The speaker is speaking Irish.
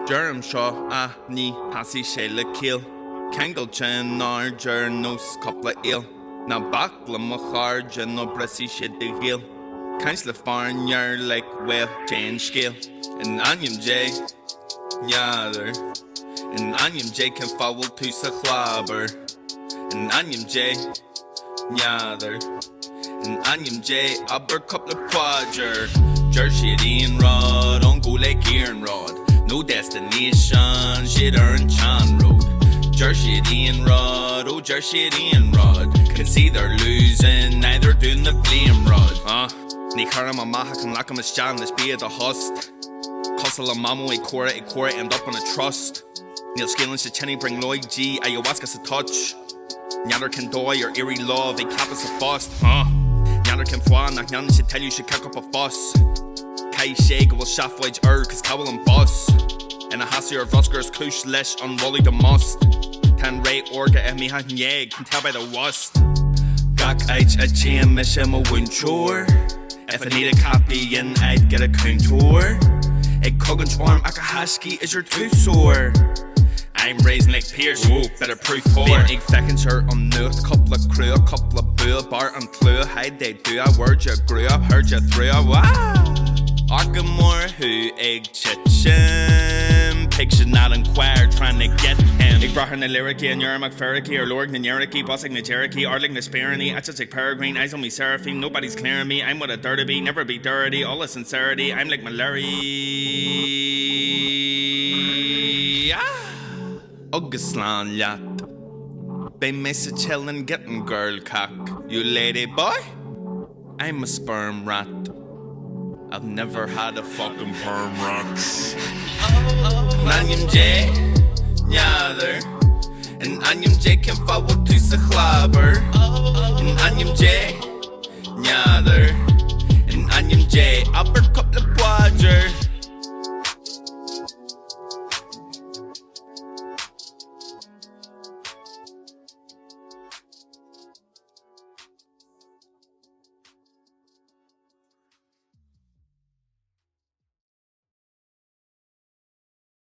Deirim seo a ní hasí sé le ciall. Ceangailte nar deir nós cúpla iall. Na bacla mo chairde no brisí siad de ghiall. Caint le farnear le bhfuil Jane scéal. In ainm neadar. In ainm can fáil tú sa chlábar. In ainm neadar. In ainm aber cúpla quadr. Deir siad íon rod on go le gearan rod. No destination, shit an chan road. Deir siad íon rod, oh deir siad íon rod. Can see they're losing, neither doing the blame rod. Ní charm a maithe can lack 'em as Jan, let's be at the host. Costal a mamo a cora end up on a trust. Neil Scéal sa chenny bring Lloyd G, ayahuasca sa touch. Neither can dói or eerie love, a cap is a fust. Neither can fwa, nach nyan should tell you should kick up a fuss. Kai shake will sheasfaidh cause cowell and boss. And a hassi or voskers kush lesh on wally the must. Tan ray orga e mi han yeg, can tell by the wust. Gak eich a chain mishem a winchore. If I need a copy in, I'd get a contour. A Cogan's arm, a husky is your tooth sore. I'm raising like Pierce, better proof for. Big feckin' shirt on nucht, couple of crew, couple of boo, bar and clue. How'd they do? I word you grew up, heard you through. Wow! Argamore who egg chitchin. Pig should not inquire, trying to get him. Ik brought her na lyrici and Yermak Ferrici or Lord na Yeriki, bossing na Cherokee, Ardling na Sparany, I just like Peregrine, eyes on me Seraphine, nobody's clearing me, I'm what a dirty be, never be dirty, all the sincerity, I'm like Mallory. Augustlan yacht. They miss a chillin' getting girl cock. You lady boy? I'm a sperm rat. I've never had a fucking perm rat. Ainm neadar. And ainm can fáil tú sa chlábar. And ainm